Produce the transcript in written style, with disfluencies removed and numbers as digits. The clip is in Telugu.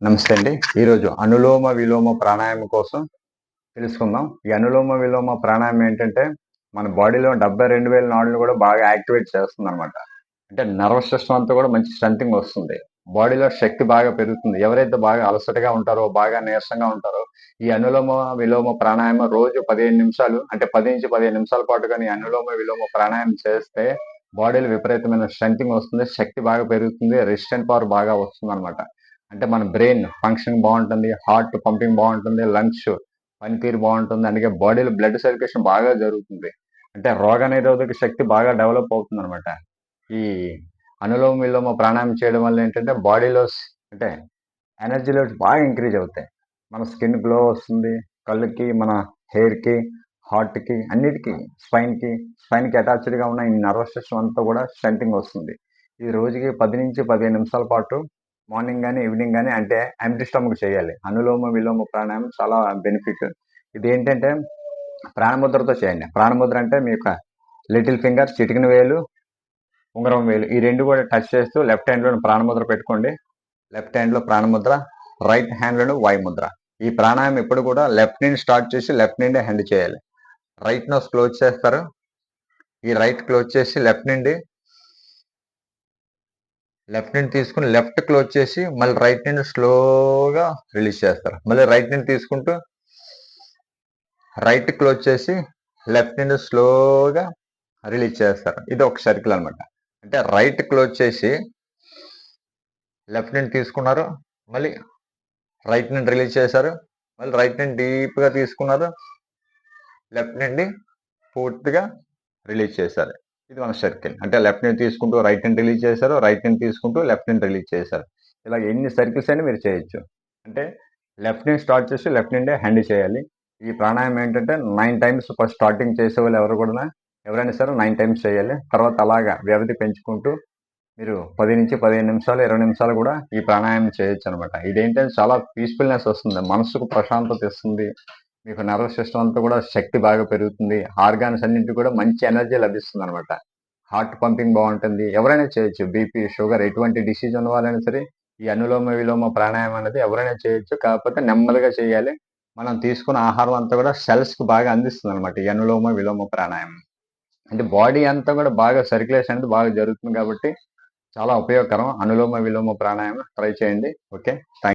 నమస్తే అండి. ఈరోజు అనులోమ విలోమ ప్రాణాయామం కోసం తెలుసుకుందాం. ఈ అనులోమ విలోమ ప్రాణాయామం ఏంటంటే మన బాడీలో 72,000 నాడులను కూడా బాగా యాక్టివేట్ చేస్తుందన్నమాట. అంటే నర్వస్ సిస్టమ్ అంతా కూడా మంచి స్ట్రెంథెనింగ్ వస్తుంది. బాడీలో శక్తి బాగా పెరుగుతుంది. ఎవరైతే బాగా అలసటగా ఉంటారో, బాగా నీరసంగా ఉంటారో, ఈ అనులోమ విలోమ ప్రాణాయామం రోజు 15 నిమిషాలు అంటే 10-15 నిమిషాల పాటు గాని అనులోమ విలోమ ప్రాణాయామం చేస్తే బాడీలో విపరీతమైన స్ట్రెంథెనింగ్ వస్తుంది. శక్తి బాగా పెరుగుతుంది. రెసిస్టెంట్ పవర్ బాగా వస్తుందన్నమాట. అంటే మన బ్రెయిన్ ఫంక్షనింగ్ బాగుంటుంది, హార్ట్ పంపింగ్ బాగుంటుంది, లంగ్స్ పనితీరు బాగుంటుంది. అందుకే బాడీలో బ్లడ్ సర్క్యులేషన్ బాగా జరుగుతుంది. అంటే రోగ నిరోధక శక్తి బాగా డెవలప్ అవుతుంది అనమాట. ఈ అనులోమ విలోమ ప్రాణాయామం చేయడం వల్ల ఏంటంటే బాడీలో అంటే ఎనర్జీ లెవెల్స్ బాగా ఇంక్రీజ్ అవుతాయి. మన స్కిన్ గ్లో వస్తుంది. కళ్ళకి, మన హెయిర్కి, హార్ట్కి, అన్నిటికీ, స్పైన్కి అటాచ్డ్గా ఉన్న ఈ నర్వస్ సిస్టమ్ అంతా కూడా స్ట్రెంథెనింగ్ వస్తుంది. ఈ రోజుకి 10-15 నిమిషాల పాటు మార్నింగ్ కానీ ఈవినింగ్ కానీ అంటే ఎంప్టీ స్టమక్ చేయాలి. అనులోమ విలోమ ప్రాణాయామం చాలా బెనిఫిట్. ఇది ఏంటంటే ప్రాణముద్రతో చేయండి. ప్రాణముద్ర అంటే మీ యొక్క లిటిల్ ఫింగర్, చిటికిన వేలు, ఉంగరం వేలు ఈ రెండు కూడా టచ్ చేస్తూ లెఫ్ట్ హ్యాండ్లో ప్రాణముద్ర పెట్టుకోండి. లెఫ్ట్ హ్యాండ్లో ప్రాణముద్ర, రైట్ హ్యాండ్లో వాయుముద్ర. ఈ ప్రాణాయామం ఎప్పుడు కూడా లెఫ్ట్ నుండి స్టార్ట్ చేసి లెఫ్ట్ నుండి హ్యాండ్ చేయాలి. రైట్ నోస్ క్లోజ్ చేస్తారు. ఈ రైట్ క్లోజ్ చేసి లెఫ్ట్ నుండి తీసుకుని లెఫ్ట్ క్లోజ్ చేసి మళ్ళీ రైట్ నుండి స్లోగా రిలీజ్ చేస్తారు. మళ్ళీ రైట్ నుండి తీసుకుంటూ రైట్ క్లోజ్ చేసి లెఫ్ట్ నుండి స్లోగా రిలీజ్ చేస్తారు. ఇది ఒక సర్కిల్ అనమాట. అంటే రైట్ క్లోజ్ చేసి లెఫ్ట్ నుండి తీసుకున్నారు, మళ్ళీ రైట్ నుండి రిలీజ్ చేశారు, మళ్ళీ రైట్ నుండి డీప్గా తీసుకున్నారు, లెఫ్ట్ నుండి పూర్తిగా రిలీజ్ చేశారు. ఇది మన సర్కిల్. అంటే లెఫ్ట్ నుండి తీసుకుంటూ రైట్ నుండి రిలీజ్ చేశారు, రైట్ నుండి తీసుకుంటూ లెఫ్ట్ నుండి రిలీజ్ చేశారు. ఇలా ఎన్ని సర్కిల్స్ అయినా మీరు చేయొచ్చు. అంటే లెఫ్ట్ నుండి స్టార్ట్ చేసి లెఫ్ట్ నుండే హ్యాండ్ చేయాలి. ఈ ప్రాణాయామం ఏంటంటే 9 టైమ్స్ ఫస్ట్ స్టార్టింగ్ చేసే వాళ్ళు ఎవరైనా సరే 9 టైమ్స్ చేయాలి. తర్వాత అలాగా వ్యవధి పెంచుకుంటూ మీరు 10-15 నిమిషాలు, 20 నిమిషాలు కూడా ఈ ప్రాణాయామం చేయొచ్చు అనమాట. ఇదేంటంటే చాలా పీస్ఫుల్నెస్ వస్తుంది, మనసుకు ప్రశాంతత ఇస్తుంది. మీకు నర్వస్ సిస్టమ్ అంతా కూడా శక్తి బాగా పెరుగుతుంది. ఆర్గాన్స్ అన్నింటికి కూడా మంచి ఎనర్జీ లభిస్తుంది అనమాట. హార్ట్ పంపింగ్ బాగుంటుంది. ఎవరైనా చేయొచ్చు. బీపీ, షుగర్ ఎటువంటి డిసీజ్ ఉన్న వాళ్ళైనా సరే ఈ అనులోమ విలోమ ప్రాణాయామం అనేది ఎవరైనా చేయొచ్చు. కాకపోతే నెమ్మదిగా చేయాలి. మనం తీసుకున్న ఆహారం అంతా కూడా సెల్స్కి బాగా అందిస్తుంది అనమాట ఈ అనులోమ విలోమ ప్రాణాయామం. అంటే బాడీ అంతా కూడా బాగా సర్క్యులేషన్ అనేది బాగా జరుగుతుంది కాబట్టి చాలా ఉపయోగకరం. అనులోమ విలోమ ప్రాణాయామం ట్రై చేయండి. Okay, thank